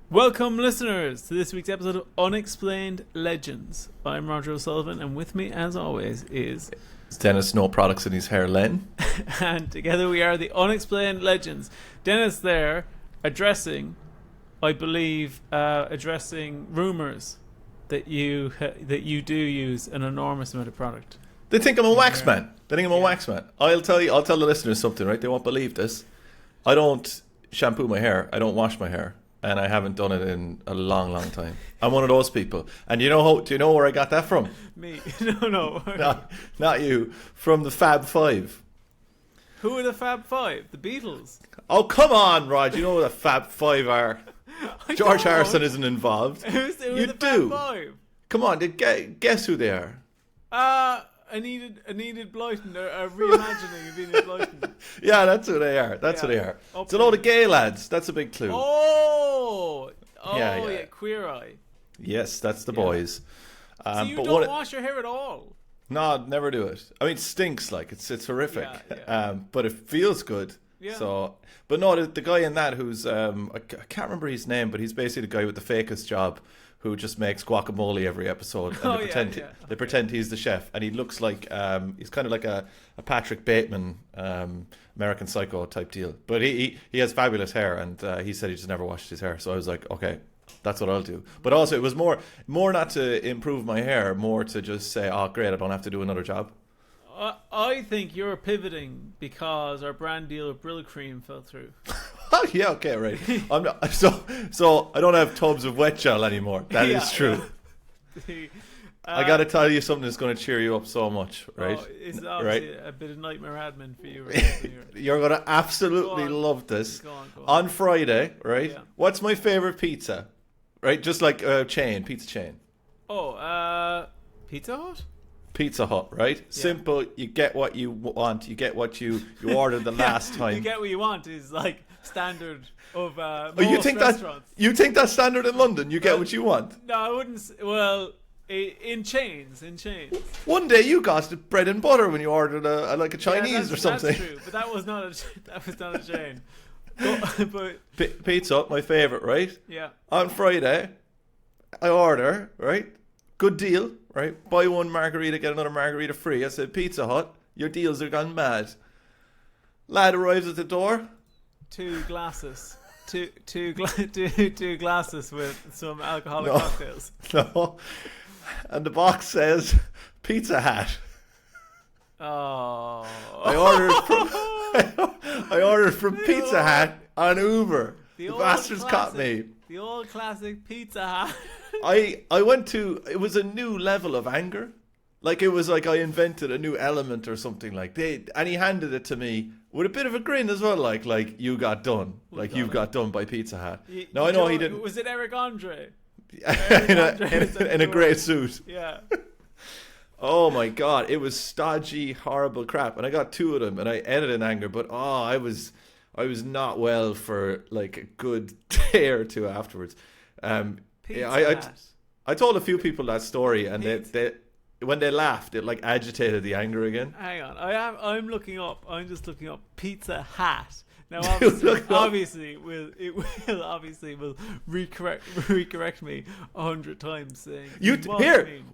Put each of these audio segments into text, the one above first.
Welcome, listeners, to this week's episode of Unexplained Legends. I'm Roger O'Sullivan, and with me, as always, is It's Denis, no products in his hair, Len. and together we are the Unexplained Legends. Denis there addressing, I believe, addressing rumours that you do use an enormous amount of product. They think I'm a wax man. I'll tell the listeners something, right? They won't believe this. I don't shampoo my hair. I don't wash my hair. And I haven't done it in a long, long time. I'm one of those people. And do you know where I got that from? Me. No. Not you. From the Fab Five. Who are the Fab Five? The Beatles. Oh, come on, Rod. You know what the Fab Five are. George Harrison isn't involved. Who's you the do. Fab Five? Come on, guess who they are. Enid Blyton, a reimagining of Enid Blyton. Yeah, that's who they are. Who they are. It's a load of gay lads. That's a big clue. Yeah, Queer Eye. Yes, that's the boys. So you don't wash your hair at all? No, never do it. I mean, it stinks, like it's horrific. Yeah. But it feels good. Yeah. So, but no, the guy in that who's I can't remember his name, but he's basically the guy with the fakest job who just makes guacamole every episode, and they pretend he's the chef, and he looks like he's kind of like a Patrick Bateman American Psycho type deal. But he has fabulous hair, and he said he just never washed his hair. So I was like, okay, that's what I'll do. But also, it was more not to improve my hair, more to just say, oh great, I don't have to do another job. I think you're pivoting because our brand deal with Brill Cream fell through. Oh yeah, okay, right. I'm not, so I don't have tubs of wet gel anymore. That is true. I got to tell you something that's going to cheer you up so much, right? It's obviously a bit of nightmare admin for you. Right? You're going to absolutely love this. Go on. On Friday, right? Yeah. What's my favorite pizza? Right, just like a pizza chain. Pizza Hut? Pizza Hut, right? Yeah. Simple. You get what you want. You get what you ordered the last time. You get what you want is like standard of most you think restaurants. You think that's standard in London? You get what you want? No, I wouldn't. Well, in chains. One day you got bread and butter when you ordered a Chinese or something. That's true, but that was not a chain. But Pizza Hut, my favorite, right? Yeah. On Friday, I order, right? Good deal, right? Buy one margarita, get another margarita free. I said, Pizza Hut, your deals are gone mad. Lad arrives at the door. Two glasses. Two glasses with some alcoholic cocktails. No. And the box says, Pizza Hut. Oh. I ordered from Pizza Hut on Uber. The bastards caught me. The old classic Pizza Hut. I went to, it was a new level of anger. Like it was like I invented a new element or something like that. And he handed it to me with a bit of a grin as well, like you got done. Like you've got done by Pizza Hut. I know he didn't. Was it Eric Andre? in a grey suit. Yeah. Oh my god, it was stodgy, horrible crap. And I got two of them and I ate it in anger, but I was not well for like a good day or two afterwards. I told a few people that story, and they when they laughed, it like agitated the anger again. Hang on, I'm just looking up Pizza Hut. Now, obviously, will recorrect me 100 times saying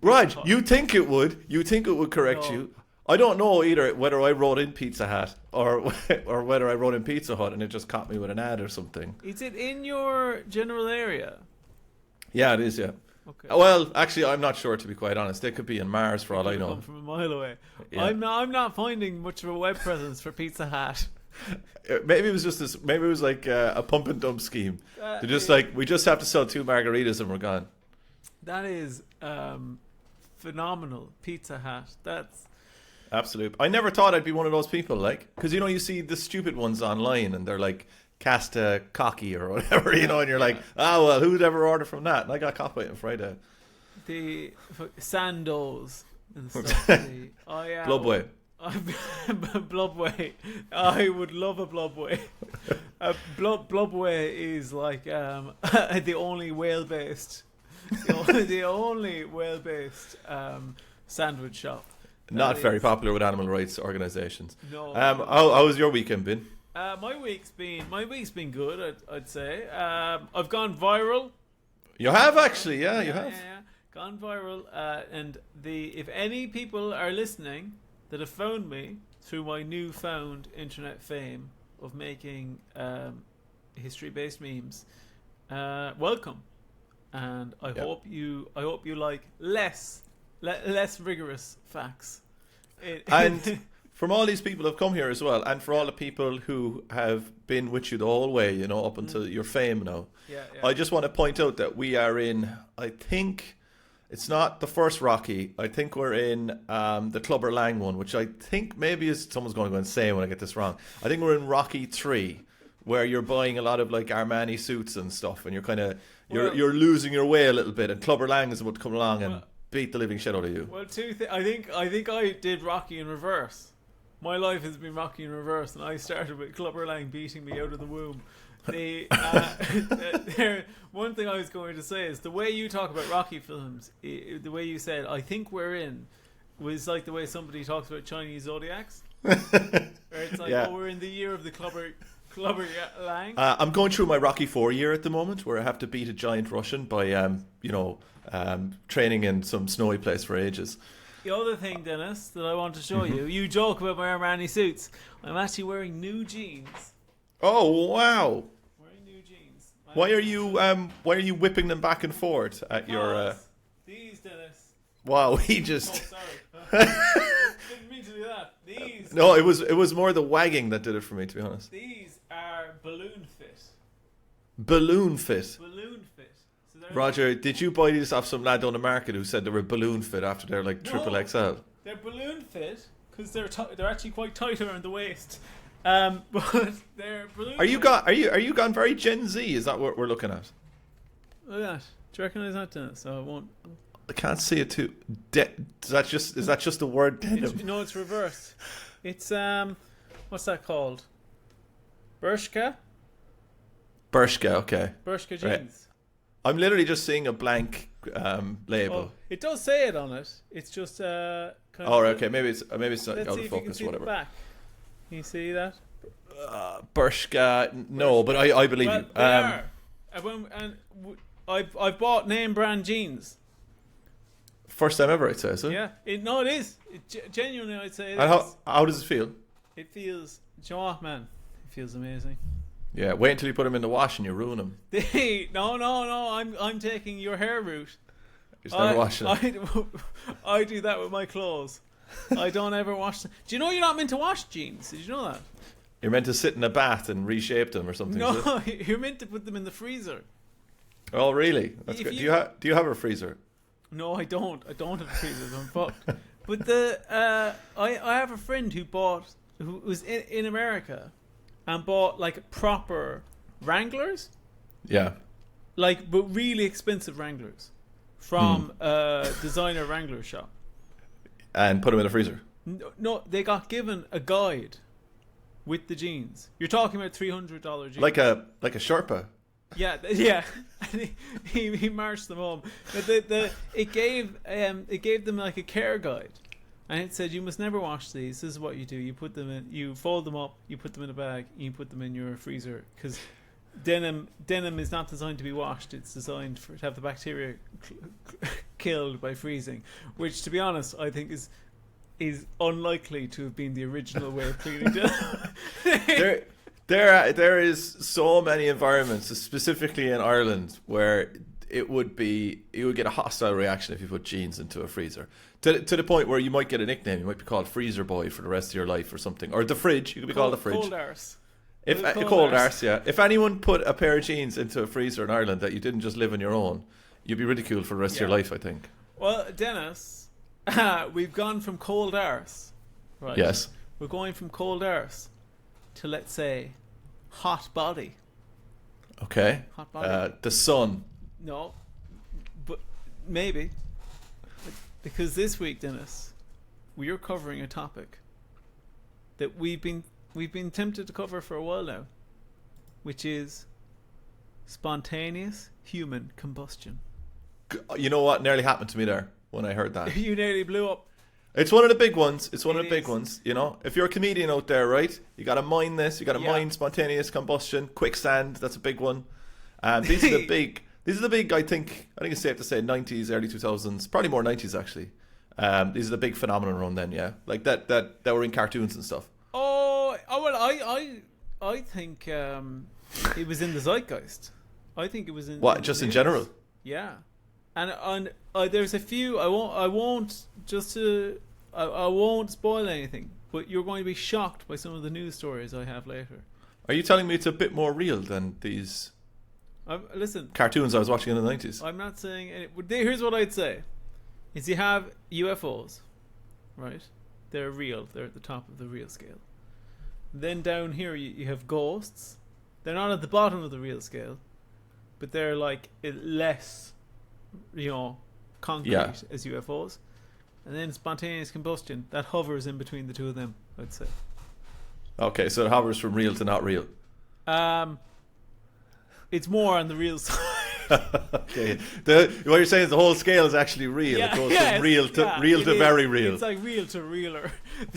Raj. You think it would correct you. I don't know either whether I wrote in Pizza Hut or whether I wrote in Pizza Hut and it just caught me with an ad or something. Is it in your general area? Yeah, it is, yeah. Okay. Well, actually, I'm not sure, to be quite honest. They could be in Mars for all I know. Come from a mile away. Yeah. I'm not finding much of a web presence for Pizza Hut. Maybe it was just this. Maybe it was like a pump and dump scheme. They're just like, we just have to sell 2 margaritas and we're gone. That is phenomenal. Pizza Hut. That's absolute. I never thought I'd be one of those people, like, because you see the stupid ones online and they're like Casta Cocky or whatever, and you're like, well, who'd ever order from that? And I got caught by it on Friday. The Sandoz and stuff. Blubway. Blubway. I would love a Blubway. Blubway is like the only whale-based sandwich shop. Not very popular with animal rights organisations. No. How was your weekend been? My week's been good. I'd say. I've gone viral. You have actually, yeah, you have. Yeah, gone viral. And if any people are listening that have found me through my newfound internet fame of making history-based memes, welcome. And I hope you like less rigorous facts. And from all these people who've come here as well, and for all the people who have been with you the whole way, you know, up until your fame now, I just want to point out that we are in, I think, it's not the first Rocky. I think we're in the Clubber Lang one, which I think maybe is, someone's going to go insane when I get this wrong. I think we're in Rocky 3, where you're buying a lot of like Armani suits and stuff, and you're kind of you're losing your way a little bit, and Clubber Lang is about to come along and beat the living shit out of you. Well, I think I did Rocky in reverse. My life has been Rocky in reverse, and I started with Clubber Lang beating me out of the womb. One thing I was going to say is the way you talk about Rocky films, the way you said, I think we're in, was like the way somebody talks about Chinese zodiacs. Where it's like, we're in the year of the Clubber Lang. I'm going through my Rocky 4 year at the moment, where I have to beat a giant Russian by, training in some snowy place for ages. The other thing, Dennis, that I want to show you joke about my Armani suits. I'm actually wearing new jeans. Oh wow! Wearing new jeans. Why are you whipping them back and forth at your? These, Dennis. Wow, he just. Oh, sorry. Didn't mean to do that. These. No, it was more the wagging that did it for me, to be honest. These are balloon fit. Balloon fit. Balloon fit. So Roger, did you buy these off some lad on the market who said they were balloon fit after they're like triple XL? They're balloon fit because they're actually quite tight around the waist. But they're balloon. Are you gone very Gen Z? Is that what we're looking at? Look at that. Do you recognise that, Dennis? So I won't. I can't see it too. Is that just the word denim? No, it's reversed. It's what's that called? Bershka. Bershka, okay. Bershka jeans. Right. I'm literally just seeing a blank label. Oh, it does say it on it. It's just kind of. Oh, okay. Maybe it's out of focus or whatever. The back. Can you see that? Bershka, no, but I believe you. They are. I've bought name brand jeans. First time ever, I'd say, is it? Yeah, it is. Genuinely, I'd say it and is. How does it feel? It feels, you know what, man? It feels amazing. Yeah, wait until you put them in the wash and you ruin them. No, I'm taking your hair route. Just never washing them. I do that with my clothes. I don't ever wash them. Do you know you're not meant to wash jeans? Did you know that? You're meant to sit in a bath and reshape them or something. No, you're meant to put them in the freezer. Oh, really? That's good. Do you have a freezer? No, I don't. I don't have a freezer. I'm fucked. But I have a friend who was in America and bought like proper Wranglers. Yeah. Like, but really expensive Wranglers from a designer Wrangler shop. And put them in a freezer. No, they got given a guide with the jeans. You're talking about $300 jeans. Like a Sherpa. Yeah. And he marched them home. But it gave them like a care guide, and it said you must never wash these. This is what you do: you put them in, you fold them up, you put them in a bag, and you put them in your freezer because denim is not designed to be washed. It's designed to have the bacteria killed by freezing, which, to be honest, I think is unlikely to have been the original way of cleaning denim. There is so many environments, specifically in Ireland, where you would get a hostile reaction if you put jeans into a freezer. To the point where you might get a nickname. You might be called Freezer Boy for the rest of your life or something. Or the fridge. You could be called the fridge. Cold arse. Cold arse, yeah. If anyone put a pair of jeans into a freezer in Ireland that you didn't just live on your own, you'd be ridiculed for the rest of your life, I think. Well, Dennis, we've gone from cold arse. Right. Yes. We're going from cold arse to, let's say, hot body. Okay. Hot body. The sun. No, but maybe. Because this week, Dennis, we are covering a topic that we've been tempted to cover for a while now, which is spontaneous human combustion. You know what nearly happened to me there when I heard that? You nearly blew up. It's one of the big ones. It's one of the big is. ones. You know, if you're a comedian out there, right, you got to mind this. You got to mind spontaneous combustion, quicksand. That's a big one. These are the big. These are the big. I think it's safe to say 90s, early 2000s, probably more 90s actually. These are the big phenomenon around then. Yeah, like that were in cartoons and stuff. Oh well, I think it was in the zeitgeist. I think it was in what just in general. Yeah, and there's a few. I won't spoil anything, but you're going to be shocked by some of the news stories I have later. Are you telling me it's a bit more real than these? Listen, cartoons I was watching in the 90s. I'm not saying here's what I'd say is you have UFOs, right? They're real. They're at the top of the real scale. Then down here you have ghosts. They're not at the bottom of the real scale, but they're like less, concrete as UFOs. And then spontaneous combustion that hovers in between the two of them, I'd say. Okay, so it hovers from real to not real. It's more on the real side. Okay, what you're saying is the whole scale is actually real. It goes from real to very real. It's like real to realer.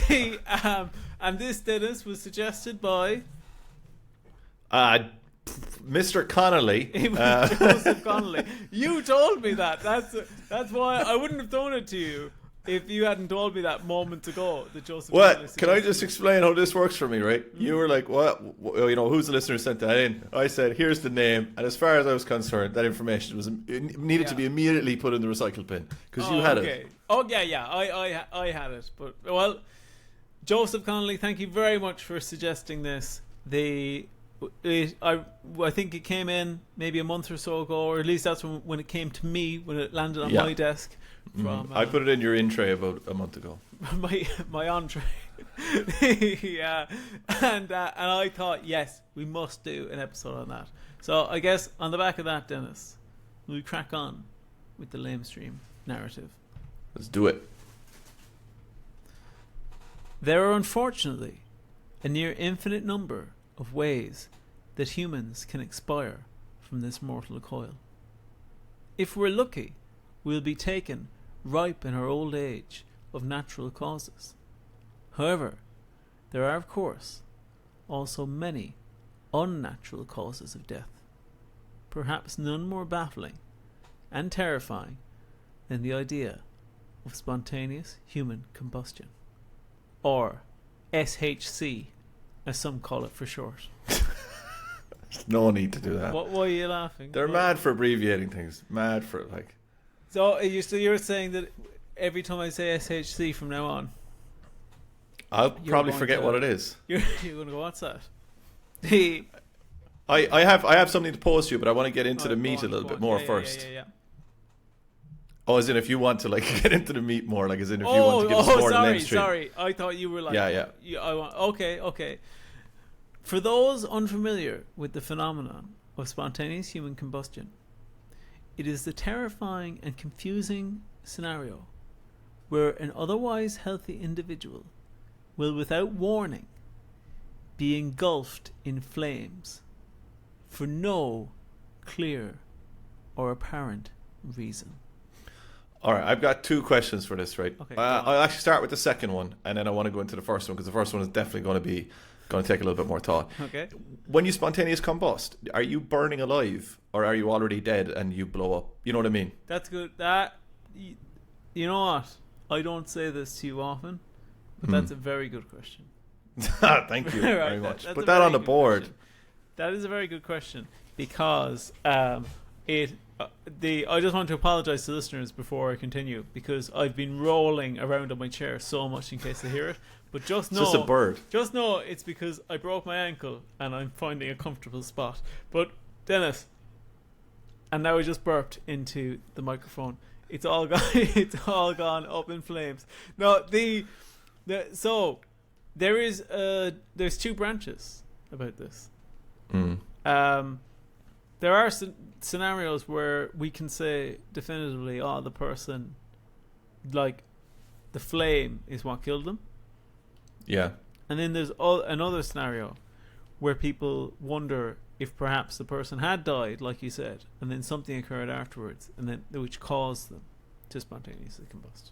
And this, Dennis, was suggested by Mr. Connolly. It was Joseph Connolly. You told me that. That's why I wouldn't have done it to you if you hadn't told me that moments ago that Joseph Connolly. Can I just explain how this works for me, right? Mm-hmm. You were like, what? Who's the listener who sent that in? I said, here's the name. And as far as I was concerned, that information needed to be immediately put in the recycle bin because you had it. Oh, yeah. I had it. But, well, Joseph Connolly, thank you very much for suggesting this. I think it came in maybe a month or so ago, or at least that's when it came to me, when it landed on my desk. I put it in your in tray about a month ago. my entree. Yeah, and I thought, yes, we must do an episode on that. So I guess on the back of that, Dennis, we crack on with the lamestream narrative. Let's do it. There are unfortunately a near infinite number of ways that humans can expire from this mortal coil. If we're lucky, we'll be taken ripe in our old age of natural causes. However, there are of course also many unnatural causes of death, perhaps none more baffling and terrifying than the idea of spontaneous human combustion, or SHC as some call it for short. No need to do that. Why are you laughing? They're mad for abbreviating things. Mad for like. So you're saying that every time I say SHC from now on, I'll probably forget what it is. You're going to go, what's that? I have something to pose to you, but I want to get into the meat a little bit more first. Yeah. Oh, as in if you want to get into the meat more, as in if you want to give us more of the sorry. I thought you were like... Yeah. Okay. For those unfamiliar with the phenomenon of spontaneous human combustion, it is the terrifying and confusing scenario where an otherwise healthy individual will, without warning, be engulfed in flames for no clear or apparent reason. All right, I've got two questions for this, right? Okay, I'll actually start with the second one, and then I want to go into the first one because the first one is definitely going to take a little bit more thought. Okay. When you spontaneous combust, are you burning alive or are you already dead and you blow up? You know what I mean? That's good. You know what? I don't say this to you often, but that's a very good question. Thank you very much. Put that on the board. Question. That is a very good question because I just want to apologize to listeners before I continue because I've been rolling around on my chair so much in case they hear it. But just know, it's just a bird. Just know it's because I broke my ankle and I'm finding a comfortable spot. But Dennis, and now I just burped into the microphone. It's all gone. It's all gone up in flames. No, so there's two branches about this. There are scenarios where we can say definitively, the person, like, the flame is what killed them. Yeah. And then there's another scenario where people wonder if perhaps the person had died, like you said, and then something occurred afterwards, and then which caused them to spontaneously combust.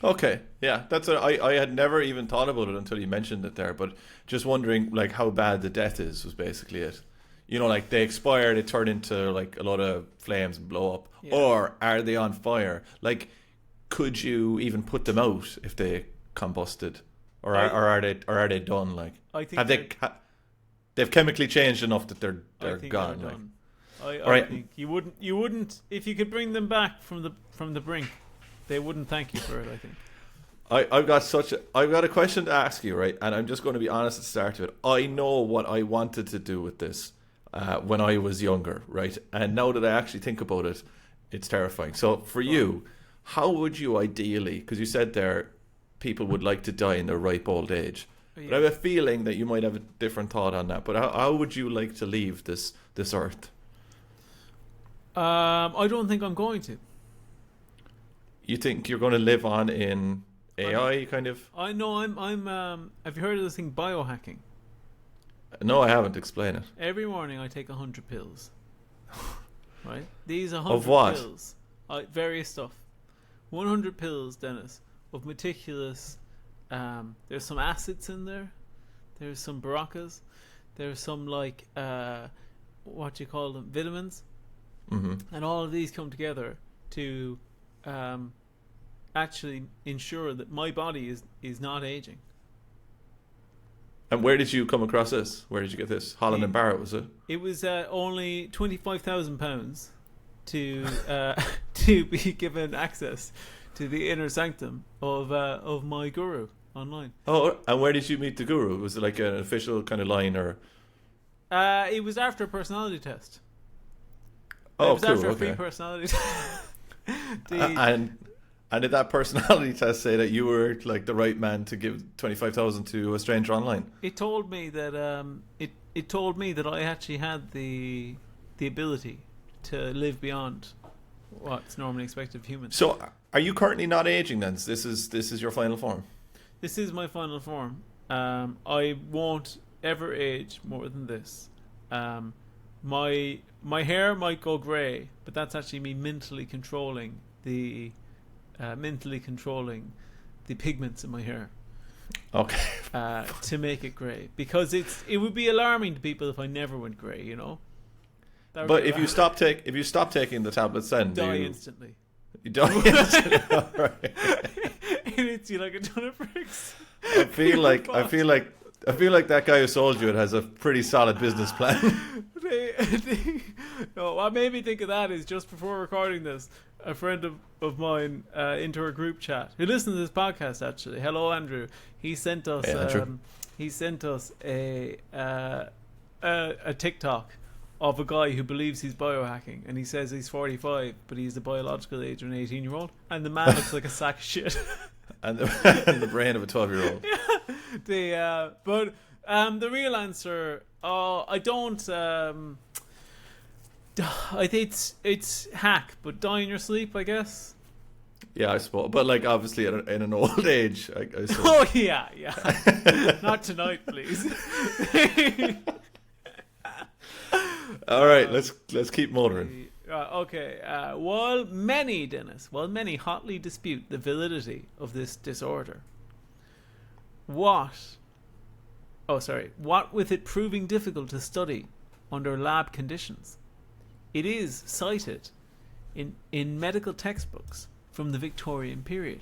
Okay, yeah, that's what I had never even thought about it until you mentioned it there. But just wondering, like, how bad the death is was basically it. You know, like they expire, they turn into like a lot of flames and blow up, or are they on fire? Like, could you even put them out if they combusted, or are they done? Like, I think they've chemically changed enough that they're gone. I think you wouldn't if you could bring them back from the brink. They wouldn't thank you for it, I think. I've got a question to ask you, right? And I'm just going to be honest at the start of it. I know what I wanted to do with this when I was younger, right? And now that I actually think about it, it's terrifying. So for you, how would you ideally, because you said there people would like to die in their ripe old age. Yeah. But I have a feeling that you might have a different thought on that. But how would you like to leave this earth? I don't think I'm going to. You think you're going to live on in AI kind of? I know. I'm. Have you heard of this thing, biohacking? No, I haven't. Explain it. Every morning I take 100 pills. Right? These 100 of what? Pills. Various stuff. 100 pills, Dennis, of meticulous. There's some acids in there. There's some baracas. There's some what do you call them? Vitamins. Mm-hmm. And all of these come together to actually ensure that my body is not aging. And where did you come across this? Where did you get this? Holland and Barrett, was it? It was only £25,000 to be given access to the inner sanctum of my guru online. Oh, and where did you meet the guru? Was it like an official kind of line, or? It was after a personality test. Oh, it was cool. After a free personality test. And did that personality test say that you were like the right man to give 25,000 to a stranger online? It told me that it told me that I actually had the ability to live beyond what's normally expected of humans. So, are you currently not aging then? This is your final form. This is my final form. I won't ever age more than this. My hair might go grey, but that's actually me mentally controlling the pigments in my hair. Okay. To make it grey, because it would be alarming to people if I never went grey, you know. But if you stop taking the tablets, then die instantly. You die instantly. All right. It hits you like a ton of bricks. I feel like that guy who sold you it has a pretty solid business plan. No, what made me think of that is just before recording this, a friend of mine into our group chat who listens to this podcast, actually. Hello, Andrew. He sent us a TikTok of a guy who believes he's biohacking, and he says he's 45, but he's the biological age of an 18-year-old, and the man looks like a sack of shit. and the brain of a 12-year-old. Yeah. But the real answer, I don't. I think it's hack, but die in your sleep, I guess. Yeah, I suppose. But like, obviously, in an old age. I oh yeah. Not tonight, please. All right, let's keep motoring. Okay. While many hotly dispute the validity of this disorder, what with it proving difficult to study under lab conditions, it is cited in medical textbooks from the Victorian period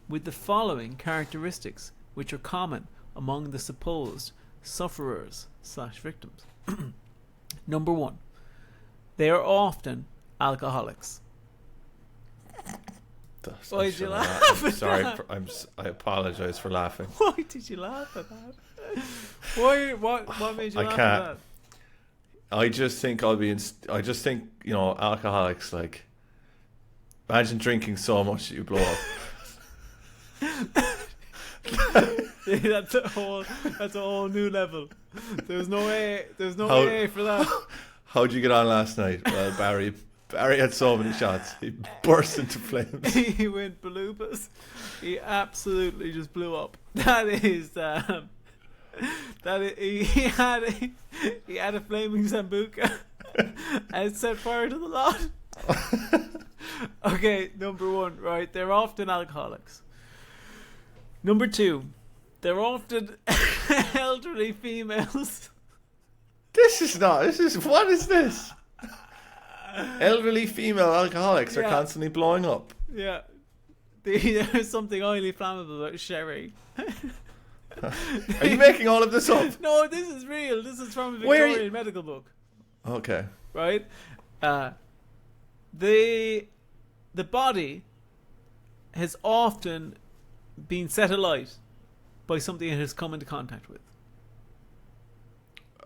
with the following characteristics, which are common among the supposed sufferers/victims. Number 1, they are often alcoholics. Why did you laugh? I'm sorry. I apologize for laughing. Why did you laugh at that? What made you laugh at that? I just think alcoholics, like, imagine drinking so much that you blow up. That's a whole new level. There's no way for that. How'd you get on last night? Well, Barry had so many shots. He burst into flames. He went baloopas. He absolutely just blew up. He had a flaming Sambuca and set fire to the lot. Okay, number 1, right? They're often alcoholics. Number 2, they're often elderly females. What is this? Elderly female alcoholics are constantly blowing up. Yeah. There's something highly flammable about sherry. Are you making all of this up? No, this is real. This is from a Victorian medical book. Okay. Right? The body has often been set alight by something it has come into contact with.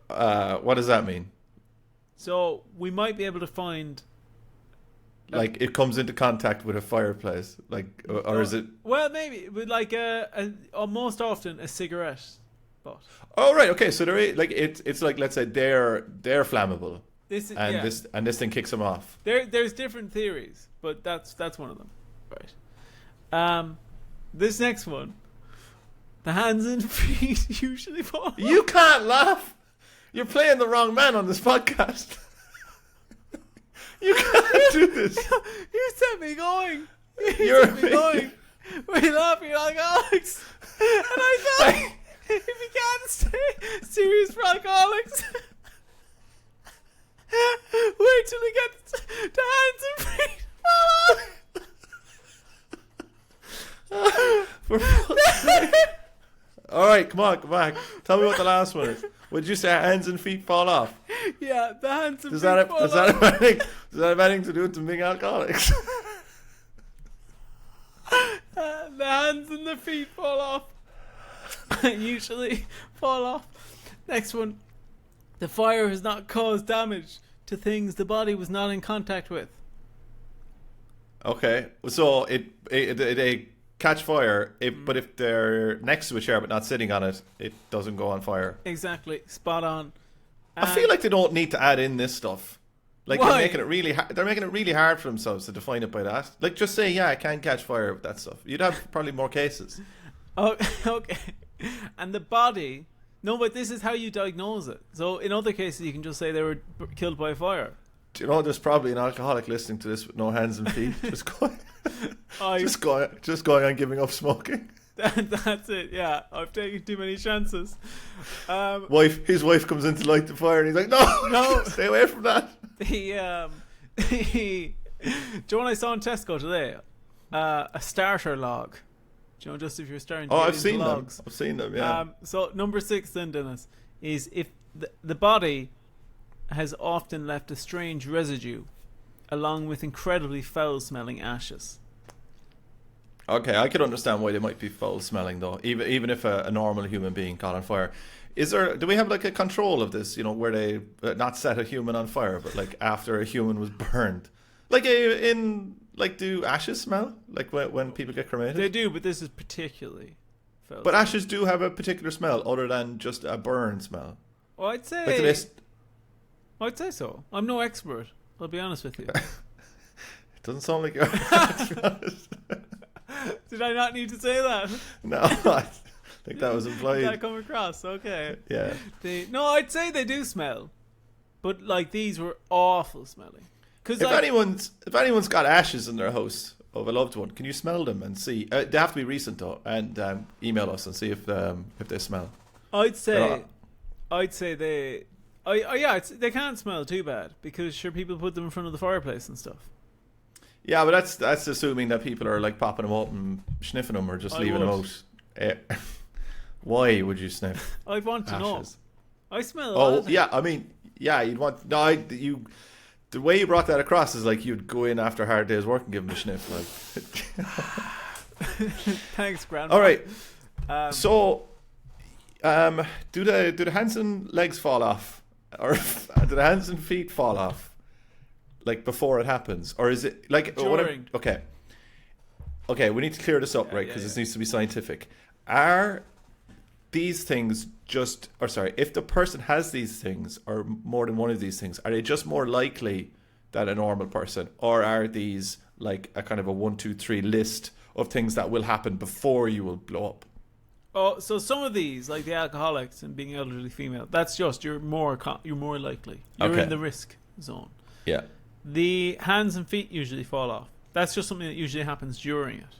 What does that mean? So we might be able to find... Like it comes into contact with a fireplace, like, or is it? Well, maybe with like most often a cigarette butt. Oh right, okay. So it's like, let's say they're flammable. This thing kicks them off. There's different theories, but that's one of them, right? This next one, the hands and feet usually fall. You can't laugh. You're playing the wrong man on this podcast. You can't do this. You set me going. You set me going. We're laughing like alcoholics. And I thought, if you can't stay serious for alcoholics, wait till we get to hands and feet. For fuck's sake. All right, come on, come back. Tell me what the last one is. Would you say hands and feet fall off? Yeah, the hands and feet fall off. Does that have anything to do with them being alcoholics? The hands and the feet fall off. Usually fall off. Next one. The fire has not caused damage to things the body was not in contact with. Okay, so they catch fire, but if they're next to a chair but not sitting on it, it doesn't go on fire. Exactly, spot on. I feel like they don't need to add in this stuff. Like why? They're making it really hard for themselves to define it by that. Like just say, yeah, I can catch fire with that stuff. You'd have probably more cases. Oh, okay. And the body. No, but this is how you diagnose it. So in other cases, you can just say they were killed by fire. Do you know there's probably an alcoholic listening to this with no hands and feet, just going on giving up smoking. That's it. Yeah, I've taken too many chances. His wife comes in to light the fire, and he's like, "No, stay away from that." Do you know what I saw in Tesco today? A starter log. Do you know, just if you're starting to I've seen logs. I've seen them, yeah. So number 6 then, Dennis, is if the body has often left a strange residue along with incredibly foul-smelling ashes. Okay, I could understand why they might be foul-smelling, though, even if a normal human being caught on fire. Do we have like a control of this, where they not set a human on fire, but like after a human was burned? Like do ashes smell? Like when people get cremated? They do, but this is particularly foul. But ashes do have a particular smell other than just a burn smell. Well, I'd say... I'd say so. I'm no expert. I'll be honest with you. It doesn't sound like you're to be honest. Did I not need to say that? No, I think that was implied. Did that come across? Okay. Yeah. No, I'd say they do smell. But like these were awful smelling. If anyone's got ashes in their house of a loved one, can you smell them and see? They have to be recent though, and email us and see if they smell. I'd say they... they can't smell too bad because sure people put them in front of the fireplace and stuff. Yeah, but that's assuming that people are like popping them up and sniffing them or just leaving them out. Why would you sniff? I want to know. I smell. Oh yeah, I mean you'd want the way you brought that across is like you'd go in after a hard day's work and give them a sniff. Like, thanks, Grandma. All right. So, do the hands and legs fall off, or do the hands and feet fall off? Like before it happens, or is it like during? Okay, we need to clear this up, right? Because this needs to be scientific. Are these things if the person has these things or more than one of these things, are they just more likely than a normal person, or are these like a kind of a 1, 2, 3 list of things that will happen before you will blow up? Oh, so some of these, like the alcoholics and being elderly female, that's just you're more likely. You're in the risk zone. Yeah. The hands and feet usually fall off. That's just something that usually happens during it.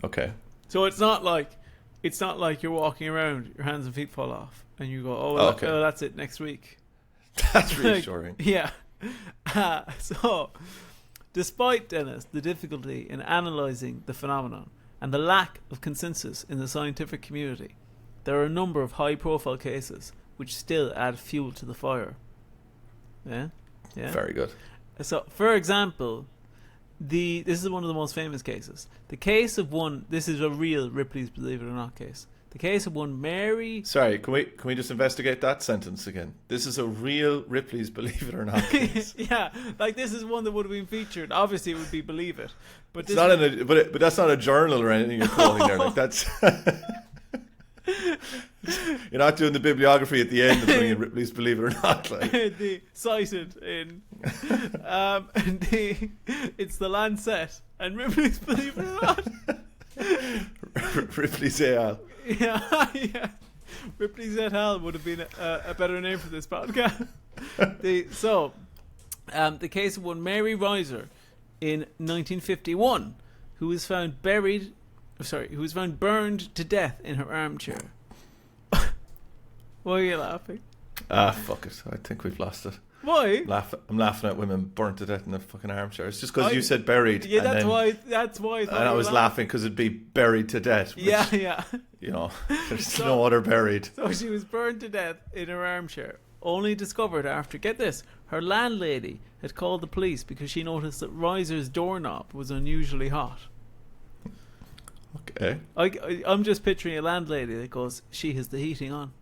Okay. So it's not like it's not like you're walking around, your hands and feet fall off, and you go, Okay. oh, that's it, next week. That's reassuring. Yeah. So, despite, Dennis, the difficulty in analysing the phenomenon and the lack of consensus in the scientific community, there are a number of high-profile cases which still add fuel to the fire. Yeah? Yeah. Very good. So, for example, this is one of the most famous cases. The case of one... This is a real Ripley's Believe It or Not case. The case of one Mary... Sorry, can we just investigate that sentence again? This is a real Ripley's Believe It or Not case. Yeah, like this is one that would have been featured. Obviously, it would be Believe It, but It's not but that's not a journal or anything you're quoting there. Like that's you're not doing the bibliography at the end of putting in Ripley's Believe It or Not. Like the cited in, it's the Lancet and Ripley's Believe It or Not. Ripley's al. Yeah. Ripley's et al. Would have been a better name for this podcast. The case of one Mary Reiser in 1951, who was found burned to death in her armchair. Why are you laughing? Fuck it. I think we've lost it. Why? I'm laughing at women burnt to death in the fucking armchair. It's just because you said buried. Yeah, that's why. And I was laughing because it'd be buried to death. Which, yeah. You know, there's no other buried. So she was burned to death in her armchair. Only discovered after, get this, her landlady had called the police because she noticed that Reiser's doorknob was unusually hot. Okay. I'm just picturing a landlady that goes, she has the heating on.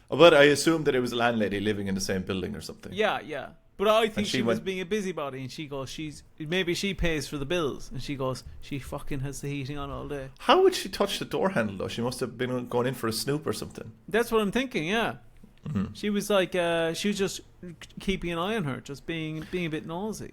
But I assumed that it was a landlady living in the same building or something. Yeah. But I think she was went, being a busybody, and she goes, maybe she pays for the bills, and she goes, she fucking has the heating on all day. How would she touch the door handle though? She must have been going in for a snoop or something. That's what I'm thinking. Yeah. Mm-hmm. She was like, she was just keeping an eye on her, just being a bit nosy.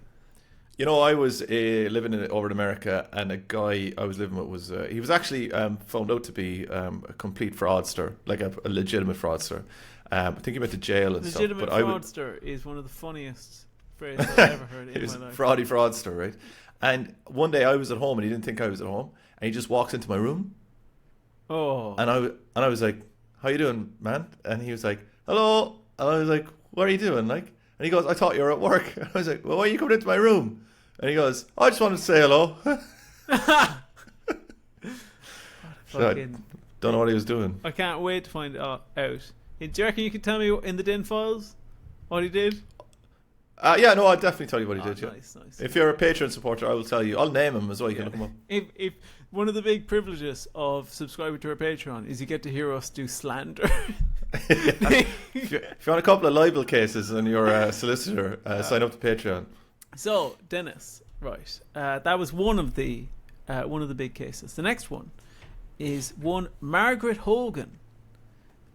You know, I was living over in America, and a guy I was living with was he was actually found out to be a complete fraudster, like a legitimate fraudster. I think he went to jail and legitimate stuff. But fraudster is one of the funniest phrases I've ever heard in my life. Fraudy fraudster, right? And one day I was at home, and he didn't think I was at home, and he just walks into my room. Oh. And I was like, "How you doing, man?" And he was like, "Hello." And I was like, "What are you doing?" Like, and he goes, "I thought you were at work." And I was like, "Well, why are you coming into my room?" And he goes, "I just wanted to say hello." So I don't know what he was doing. I can't wait to find out. Do you reckon you could tell me in the DIN files what he did? Yeah, no, I'll definitely tell you what he did. Nice. If you're a Patreon supporter, I will tell you. I'll name him as well. You can look him up. If one of the big privileges of subscribing to our Patreon is you get to hear us do slander. If you want a couple of libel cases and you're a solicitor, sign up to Patreon. So, Dennis, right? That was one of the big cases. The next one is one Margaret Hogan,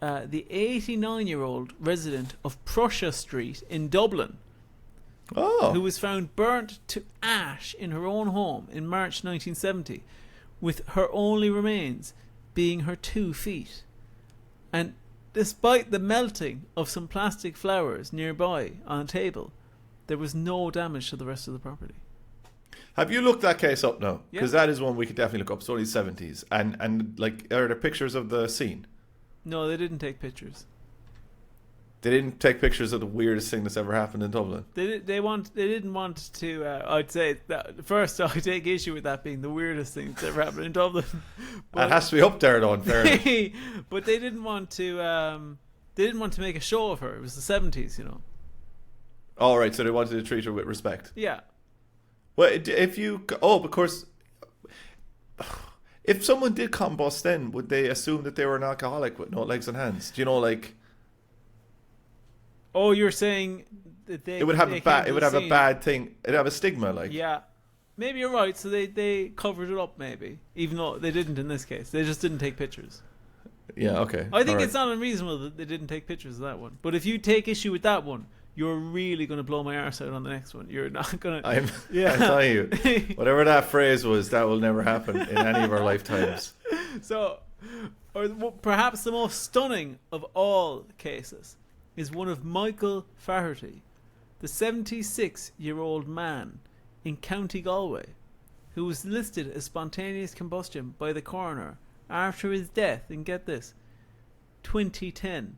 the 89-year-old resident of Prussia Street in Dublin, who was found burnt to ash in her own home in March 1970, with her only remains being her 2 feet. And despite the melting of some plastic flowers nearby on a table, there was no damage to the rest of the property. Have you looked that case up now? Yeah. Because that is one we could definitely look up. It's only 70s. And like, are there pictures of the scene? No, they didn't take pictures. They didn't take pictures of the weirdest thing that's ever happened in Dublin. They didn't want to. I'd say that first. I take issue with that being the weirdest thing that's ever happened in Dublin. But, it has to be up there, though. In fairness. But they didn't want to. They didn't want to make a show of her. It was the 70s, you know. All right, so they wanted to treat her with respect. Yeah. Well, of course. If someone did combust, then would they assume that they were an alcoholic with no legs and hands? Do you know, like? Oh, you're saying that it would have a bad thing. It'd have a stigma, like. Yeah, maybe you're right. So they covered it up, maybe, even though they didn't in this case. They just didn't take pictures. Yeah. Okay. I think it's not unreasonable that they didn't take pictures of that one. But if you take issue with that one, you're really going to blow my arse out on the next one. You're not going to... I'm telling you, whatever that phrase was, that will never happen in any of our lifetimes. So, or perhaps the most stunning of all cases is one of Michael Faherty, the 76-year-old man in County Galway, who was listed as spontaneous combustion by the coroner after his death, and get this, 2010.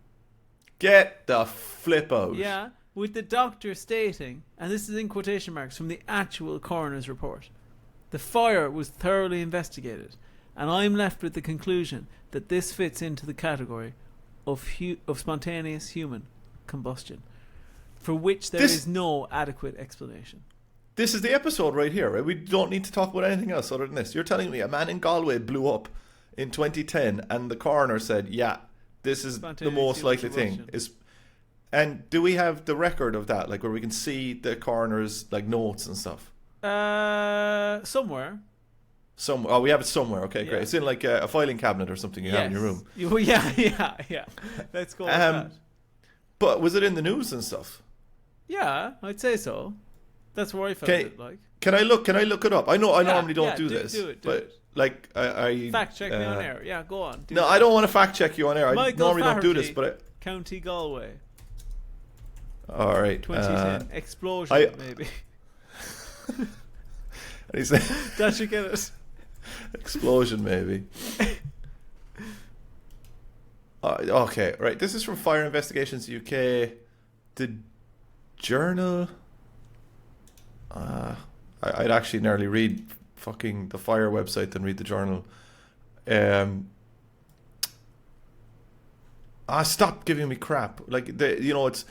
Get the flip out. Yeah, with the doctor stating, and this is in quotation marks from the actual coroner's report, the fire was thoroughly investigated, and I'm left with the conclusion that this fits into the category of spontaneous human combustion, for which there is no adequate explanation. This is the episode right here, right? We don't need to talk about anything else other than this. You're telling me a man in Galway blew up in 2010 and the coroner said, yeah, this is the most likely thing. And do we have the record of that, like where we can see the coroner's like notes and stuff? Somewhere. We have it somewhere. Okay, great. It's in like a filing cabinet or something you have in your room. Yeah. Let's go with that. But was it in the news and stuff? Yeah, I'd say so. That's where I found it. Like, can I look it up? I normally don't do this. Do it. Like I fact check me on air. Yeah, go on. I don't want to fact check you on air. I normally don't do this, but County Galway. All right. 2010 explosion maybe. And he said that should get it. Explosion maybe. Okay, right. This is from Fire Investigations UK. The Journal. I'd actually nearly read fucking the Fire website than read the Journal. Stop giving me crap. Like it's.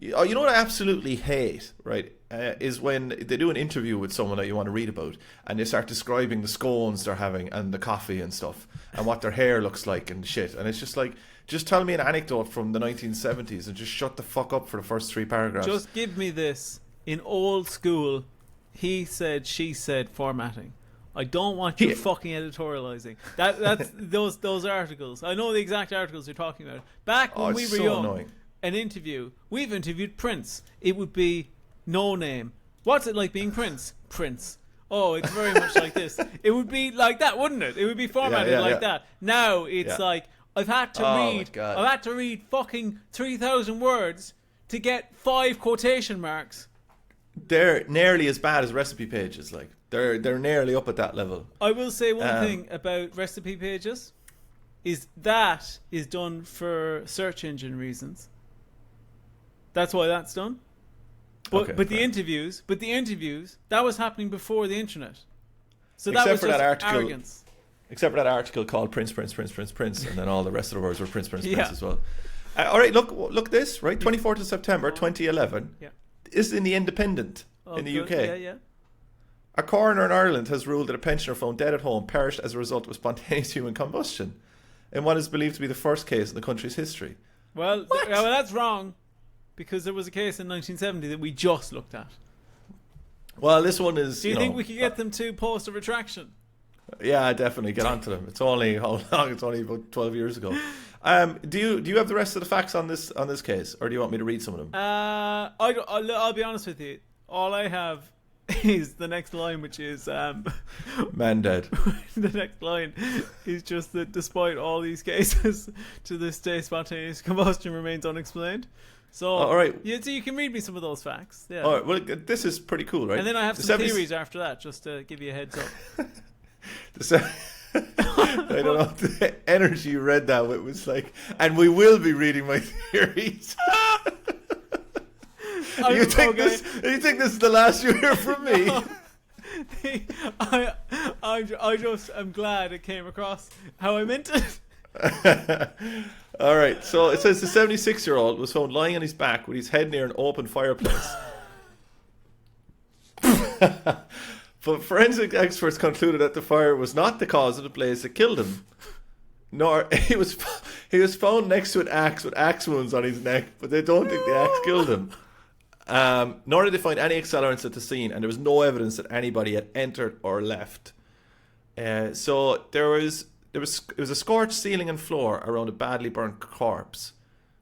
You know what I absolutely hate, right? Is when they do an interview with someone that you want to read about, and they start describing the scones they're having and the coffee and stuff, and what their hair looks like and shit. And it's just like, just tell me an anecdote from the 1970s and just shut the fuck up for the first 3 paragraphs. Just give me this in old school, he said, she said formatting. I don't want you fucking editorializing. That's those articles. I know the exact articles you're talking about. Back when we were young. Annoying. An interview. We've interviewed Prince. It would be no name. What's it like being Prince? Prince. Oh, it's very much like this. It would be like that, wouldn't it? It would be formatted like that. Now it's like I've had to read fucking 3,000 words to get 5 quotation marks. They're nearly as bad as recipe pages. Like they're nearly up at that level. I will say one thing about recipe pages is that is done for search engine reasons. That's why that's done. But the interviews, that was happening before the internet. So that was just arrogance. Except for that article called Prince, and then all the rest of the words were Prince as well. All right, look this, right? 24th of September 2011. Yeah. This is in the Independent in the UK. Yeah. A coroner in Ireland has ruled that a pensioner found dead at home perished as a result of spontaneous human combustion in what is believed to be the first case in the country's history. Well, that's wrong. Because there was a case in 1970 that we just looked at. Well, this one is. Do you think we could get them to post a retraction? Yeah, definitely get onto them. It's only how long? It's only about 12 years ago. Do you have the rest of the facts on this case, or do you want me to read some of them? I'll be honest with you. All I have is the next line, which is man dead. The next line is just that despite all these cases, to this day, spontaneous combustion remains unexplained. So, all right. So you can read me some of those facts. Yeah. All right. Well, this is pretty cool, right? And then I have some theories after that, just to give you a heads up. I don't know. The energy you read that with was like, and we will be reading my theories. You think this is the last you hear from me? No. I just am glad it came across how I meant it. All right, so it says the 76-year-old was found lying on his back with his head near an open fireplace. But forensic experts concluded that the fire was not the cause of the blaze that killed him. Nor he was found next to an axe with axe wounds on his neck, but they don't think the axe killed him. Nor did they find any accelerants at the scene, and there was no evidence that anybody had entered or left. So it was a scorched ceiling and floor around a badly burnt corpse,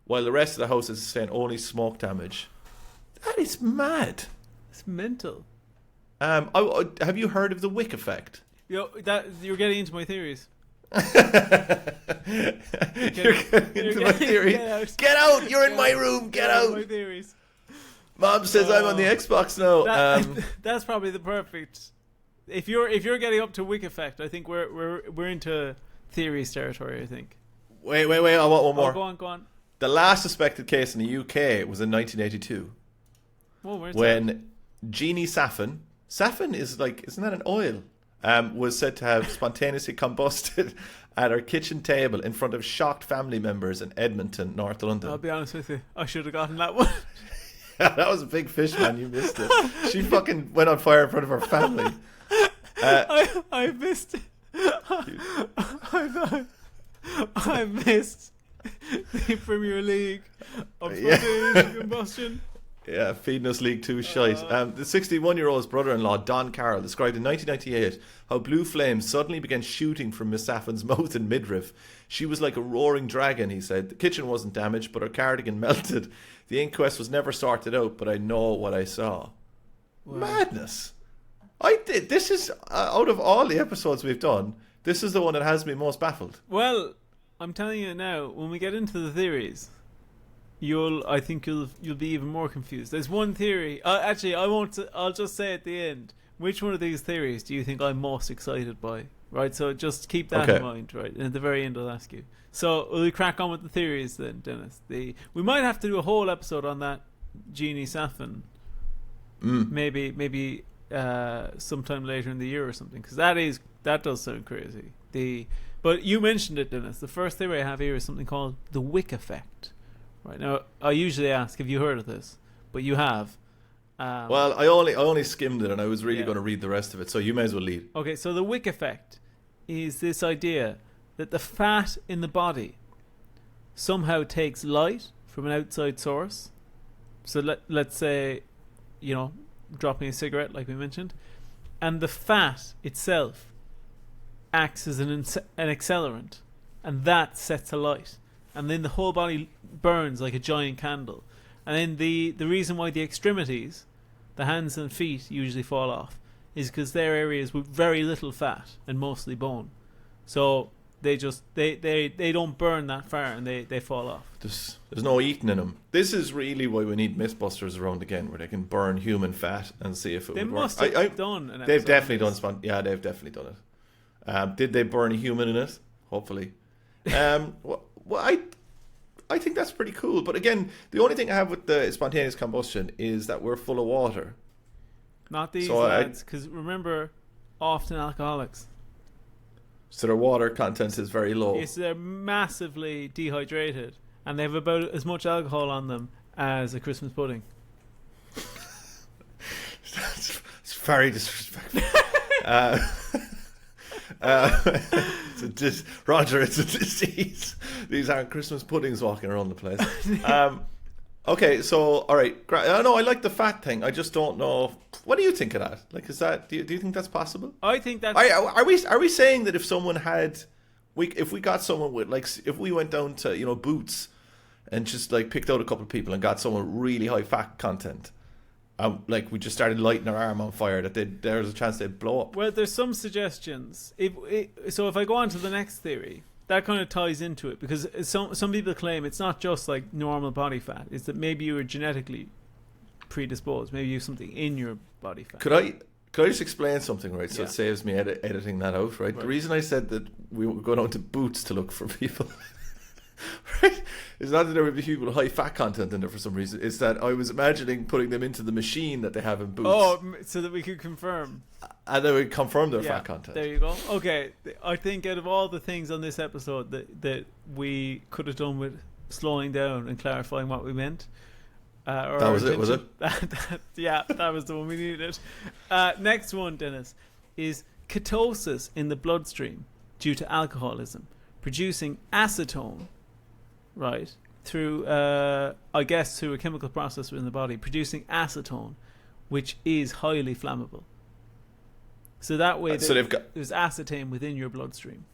while the rest of the house is saying only smoke damage. That is mad. It's mental. Have you heard of the wick effect? You're getting into my theories. You're getting into my theories. Get out! You're in my room. Get out! My theories. Mom says I'm on the Xbox now. That's probably the perfect. If you're getting up to wick effect, I think we're into theories territory, I think. Wait, I want one more. Go on. The last suspected case in the UK was in 1982. When Jeannie Saffin is like, isn't that an oil? Was said to have spontaneously combusted at her kitchen table in front of shocked family members in Edmonton, North London. I'll be honest with you, I should have gotten that one. That was a big fish, man. You missed it. She fucking went on fire in front of her family. I missed it. I missed the Premier League of Combustion. Yeah, feeding us League 2 shite. The 61-year-old's brother-in-law, Don Carroll, described in 1998 how blue flames suddenly began shooting from Miss Saffin's mouth and midriff. She was like a roaring dragon, he said. The kitchen wasn't damaged, but her cardigan melted. The inquest was never sorted out, but I know what I saw. Wow. Madness. This is, out of all the episodes we've done, this is the one that has me most baffled. Well, I'm telling you now, when we get into the theories, I think you'll be even more confused. There's one theory. Actually, I won't. I'll just say at the end. Which one of these theories do you think I'm most excited by? Right. So just keep that in mind. Right. And at the very end, I'll ask you. So will we crack on with the theories then, Dennis? We might have to do a whole episode on that Jeannie Saffin. Maybe sometime later in the year or something, because that does sound crazy. But you mentioned it, Dennis. The first theory I have here is something called the Wick effect. Right now, I usually ask, have you heard of this? But you have. Well, I only skimmed it, and I was really going to read the rest of it. So you may as well lead. Okay, so the Wick effect is this idea that the fat in the body somehow takes light from an outside source. So let's say, dropping a cigarette, like we mentioned, and the fat itself acts as an accelerant, and that sets a light. And then the whole body burns like a giant candle. And then the reason why the extremities, the hands and feet, usually fall off is because they're areas with very little fat and mostly bone. So they don't burn that far, and they fall off. There's no eating in them. This is really why we need Mythbusters around again, where they can burn human fat and see if it would work. They must have done an episode. They've definitely done. Yeah, they've definitely done it. Did they burn a human in it? Hopefully. Well, I think that's pretty cool. But again, the only thing I have with the spontaneous combustion is that we're full of water. Not these lads, because remember, often alcoholics. So their water content is very low. Yes, they're massively dehydrated, and they have about as much alcohol on them as a Christmas pudding. It's very disrespectful. Roger, it's a disease. These aren't Christmas puddings walking around the place. Okay, so all right. No, I like the fat thing. I just don't know. What do you think of that? Like, is that? Do you think that's possible? I think that's. Are we saying that if someone had, if we got someone with, like, if we went down to Boots and just like picked out a couple of people and got someone with really high fat content, like we just started lighting our arm on fire, that there's a chance they'd blow up? Well, there's some suggestions. So if I go on to the next theory, that kind of ties into it, because some people claim it's not just like normal body fat. It's that maybe you were genetically predisposed. Maybe you have something in your body fat. Could I just explain something, right? So it saves me editing that out, right? The reason I said that we would go down to Boots to look for people, right, it's not that there would be people with high fat content in there for some reason. It's that I was imagining putting them into the machine that they have in Boots. Oh, so that we could confirm. And then we confirm their fat content. There you go. Okay, I think out of all the things on this episode that we could have done with slowing down and clarifying what we meant. That was it, was it? Yeah, that was the one we needed. Next one, Dennis, is ketosis in the bloodstream due to alcoholism, producing acetone, right, through, I guess, through a chemical process within the body, producing acetone, which is highly flammable. So that way, there's acetone within your bloodstream.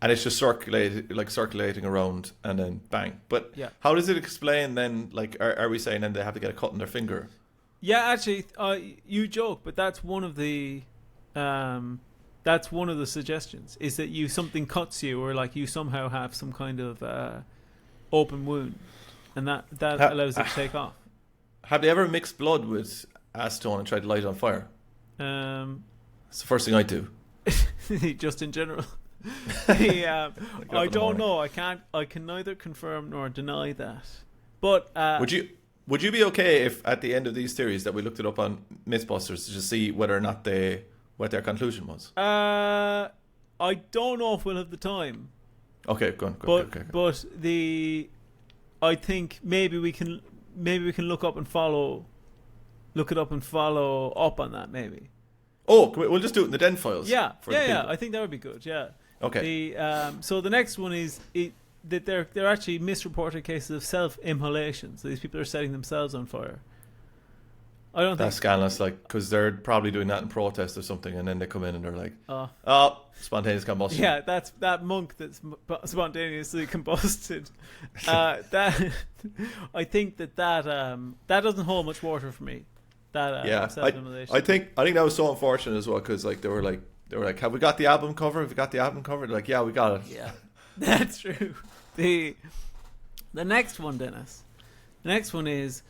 And it's just circulating around, and then bang. But how does it explain then? Like, are we saying then they have to get a cut in their finger? Yeah, actually, you joke, but that's one of the suggestions, is that something cuts you, or like you somehow have some kind of open wound, and that allows it to take off. Have they ever mixed blood with acetone and tried to light it on fire? It's the first thing I do. Just in general. I don't know. I can neither confirm nor deny that. But would you be okay if at the end of these theories that we looked it up on Mythbusters to just see whether or not what their conclusion was? I don't know if we'll have the time. Okay, go on. But I think maybe we can look it up and follow up on that maybe. Oh, we'll just do it in the Den files. Yeah. I think that would be good. Yeah. Okay. So the next one is that they're actually misreported cases of self-immolation. So these people are setting themselves on fire. I don't think that's scandalous, like, because they're probably doing that in protest or something, and then they come in and they're like, spontaneous combustion. Yeah, that's that monk that's spontaneously combusted. That I think that doesn't hold much water for me. Self-immolation. I think that was so unfortunate as well, because like they were like, have we got the album cover? Have we got the album cover? They're like, yeah, we got it. Yeah, that's true. The next one, Dennis. The next one is.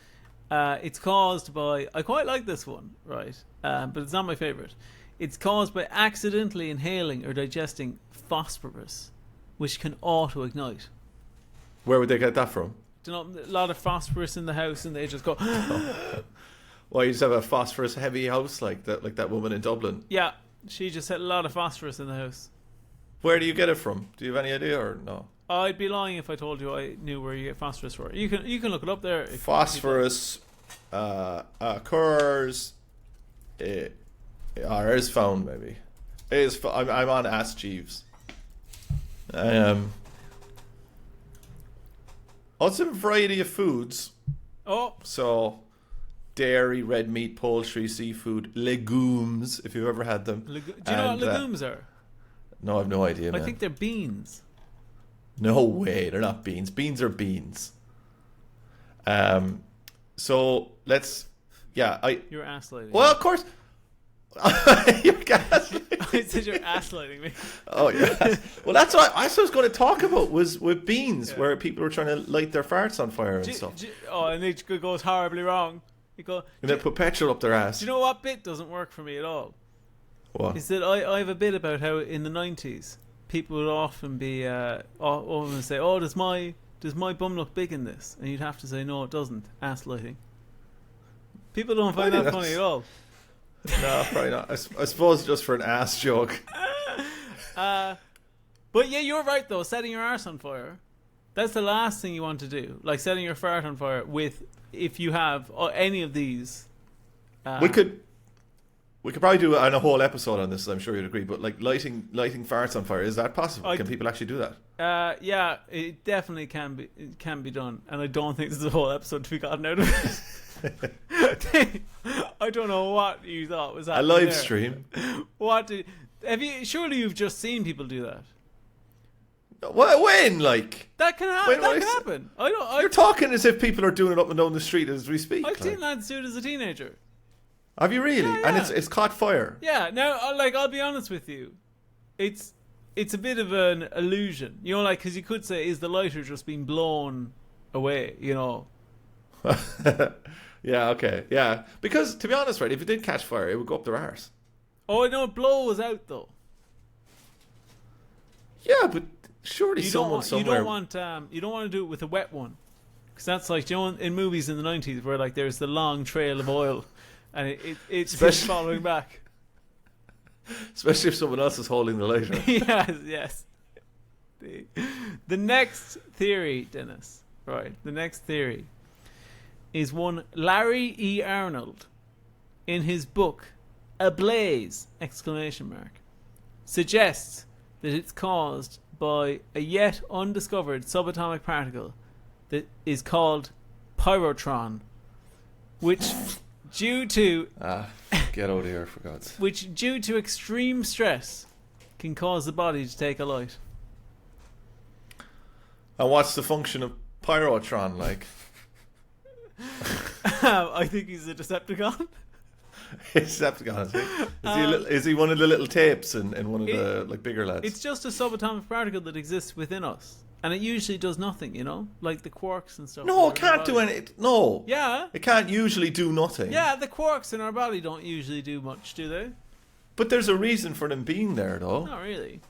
It's caused by... I quite like this one, right? But it's not my favourite. It's caused by accidentally inhaling or digesting phosphorus, which can auto-ignite. Where would they get that from? Do you know, a lot of phosphorus in the house, and they just go... Well, you just have a phosphorus-heavy house like that woman in Dublin. Yeah, she just had a lot of phosphorus in the house. Where do you get it from? Do you have any idea or no? I'd be lying if I told you I knew where you get phosphorus from. You can look it up there. Phosphorus occurs. It is found maybe. It is. I'm on Ask Jeeves. It's a variety of foods. Oh. So, dairy, red meat, poultry, seafood, legumes. If you've ever had them. Do you know what legumes are? No, I have no idea. I think they're beans. No way, they're not beans. Beans are beans. So let's, You're ass-lighting. Well, of course. You're gaslighting. I said you're ass-lighting me. Oh yeah. Well, that's what I was going to talk about was with beans, where people were trying to light their farts on fire and stuff. And it goes horribly wrong. And they put petrol up their ass. Do you know what bit doesn't work for me at all? What? Is that I have a bit about how in the 90s people would often be often say, "Oh, does my bum look big in this?" And you'd have to say, "No, it doesn't." Ass lighting. People don't find that funny at all. No, probably not. I suppose just for an ass joke. But yeah, you're right though. Setting your arse on fire, that's the last thing you want to do. Like setting your fart on fire if you have any of these. We could probably do a whole episode on this, I'm sure you'd agree, but like lighting farts on fire, is that possible? Can people actually do that? Yeah, it definitely can be done, and I don't think there's a whole episode to be gotten out of it. I don't know what you thought was happening. A live stream. Surely you've just seen people do that. When? Like that can happen. That can happen. You're talking as if people are doing it up and down the street as we speak. I've seen lads do it as a teenager. Have you really? Yeah. And it's caught fire. Yeah. Now, I'll be honest with you, it's a bit of an illusion, you know, like because you could say, is the lighter just being blown away, you know? Yeah. Okay. Yeah. Because to be honest, right, if it did catch fire, it would go up their arse. Oh no, it blows out though. Yeah, but surely you somewhere. You don't want to do it with a wet one, because that's like, you know, in movies in the 90s where like there's the long trail of oil. And it's just following back. Especially if someone else is holding the lighter. Yes. The next theory, Dennis, right? The next theory is one Larry E. Arnold, in his book "Ablaze!" suggests that it's caused by a yet undiscovered subatomic particle that is called pyrotron, which due to get out of here, for God's sake. Which, due to extreme stress, can cause the body to take a light. And what's the function of pyrotron like? I think he's a Decepticon. Decepticon, is he one of the little tapes in one of the like bigger lads? It's just a subatomic particle that exists within us. And it usually does nothing, you know? Like the quarks and stuff. No, it can't do anything. No. Yeah. It can't usually do nothing. Yeah, the quarks in our body don't usually do much, do they? But there's a reason for them being there, though. Not really.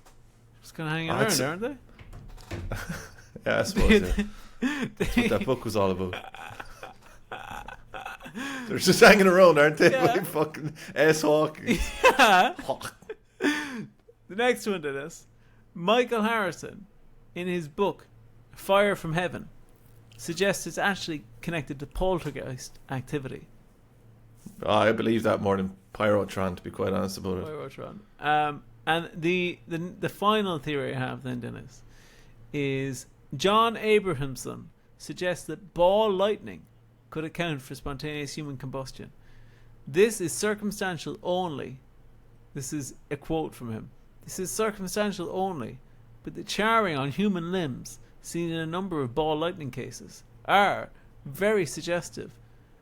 Just kind of hanging around, aren't they? Yeah, I suppose. That's what that book was all about. They're just hanging around, aren't they? Yeah. Like fucking S-Hawking. Yeah. The next one to this, Michael Harrison, in his book Fire from Heaven, suggests it's actually connected to poltergeist activity. I believe that more than Pyrotron, to be quite honest about it. Pyrotron. And the final theory I have then, Dennis, is John Abrahamson suggests that ball lightning could account for spontaneous human combustion. This is circumstantial only. This is a quote from him. This is circumstantial only, but the charring on human limbs seen in a number of ball lightning cases are very suggestive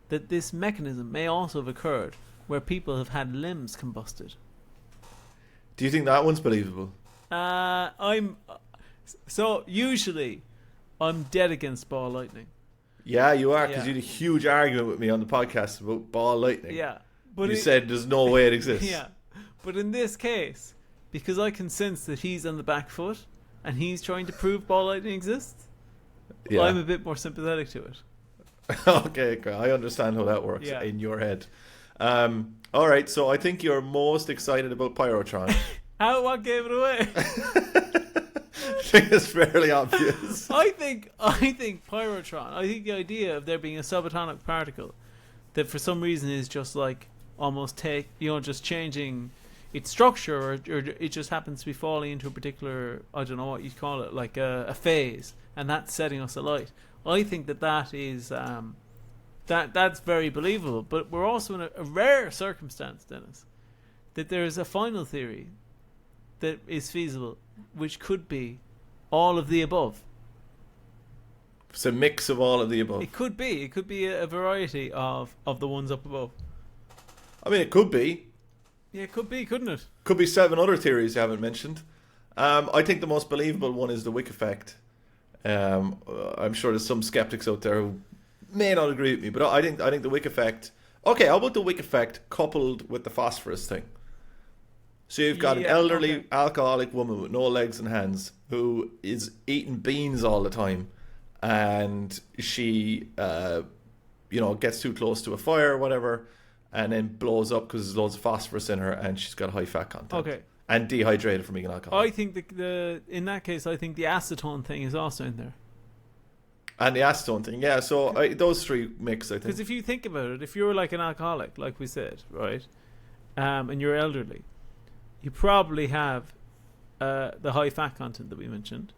that this mechanism may also have occurred where people have had limbs combusted. Do you think that one's believable? Usually I'm dead against ball lightning. Yeah, you are, because you had a huge argument with me on the podcast about ball lightning. Yeah. But you said there's no way it exists. Yeah. But in this case, because I can sense that he's on the back foot and he's trying to prove ball lightning exists, I'm a bit more sympathetic to it. Okay, I understand how that works in your head. All right, so I think you're most excited about Pyrotron. What gave it away? I think it's fairly obvious. I think Pyrotron. I think the idea of there being a subatomic particle that for some reason is just like almost just changing its structure, or it just happens to be falling into a particular, I don't know what you call it, like a phase, and that's setting us alight. I think that is that's very believable. But we're also in a rare circumstance, Dennis, that there is a final theory that is feasible, which could be all of the above. It's a mix of all of the above. It could be. It could be a variety of the ones up above. I mean, it could be. Yeah, it could be, couldn't it? Could be 7 other theories you haven't mentioned. I think the most believable one is the Wick effect. I'm sure there's some skeptics out there who may not agree with me, but I think the Wick effect. Okay, how about the Wick effect coupled with the phosphorus thing? So you've got an elderly alcoholic woman with no legs and hands who is eating beans all the time, and she, gets too close to a fire or whatever, and then blows up because there's loads of phosphorus in her, and she's got high fat content. Okay. And dehydrated from being an alcoholic. I think in that case, I think the acetone thing is also in there. And the acetone thing, yeah. So those three mix, I think. Because if you think about it, if you're like an alcoholic, like we said, right, and you're elderly, you probably have the high fat content that we mentioned.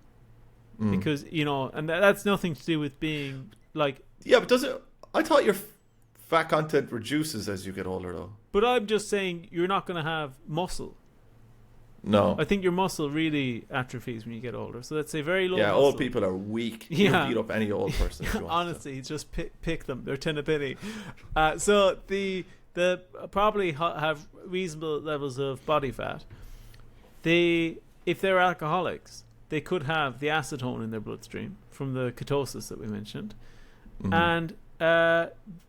Because, and that's nothing to do with being like... Yeah, but does it... I thought your fat content reduces as you get older, though. But I'm just saying you're not going to have muscle. No. I think your muscle really atrophies when you get older. So let's say very low muscle. Old people are weak. You can beat up any old person if you want. Honestly, just pick them. They're 10 a penny. So the probably have reasonable levels of body fat. If they're alcoholics, they could have the acetone in their bloodstream from the ketosis that we mentioned. Mm-hmm. And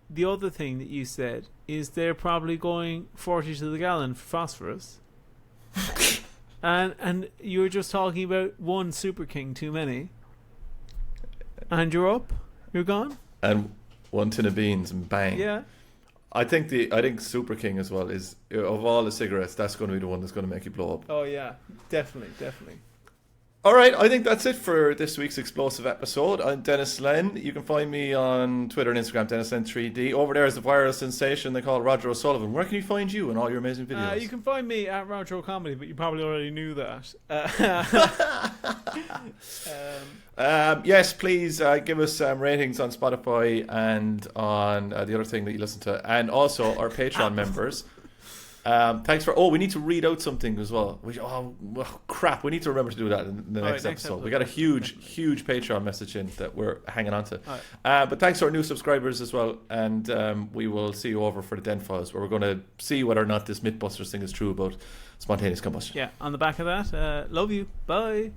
the other thing that you said is they're probably going 40 to the gallon for phosphorus. and you were just talking about one Super King too many, and you're gone, and one tin of beans and bang. Yeah, I think Super King as well is, of all the cigarettes, that's going to be the one that's going to make you blow up. Oh yeah, definitely. All right, I think that's it for this week's explosive episode. I'm Denis Len. You can find me on Twitter and Instagram, DenisLen3D. Over there is the viral sensation they call Roger O'Sullivan. Where can you find you and all your amazing videos? You can find me at Roger O'Comedy, but you probably already knew that. Yes, please give us ratings on Spotify and on the other thing that you listen to, and also our Patreon members. Thanks for... we need to read out something as well. Crap, we need to remember to do that in the next episode. We got a huge Patreon message in that we're hanging on to. But thanks to our new subscribers as well, and we will see you over for the Den Files, where we're going to see whether or not this Mythbusters thing is true about spontaneous combustion. Yeah, on the back of that, love you. Bye.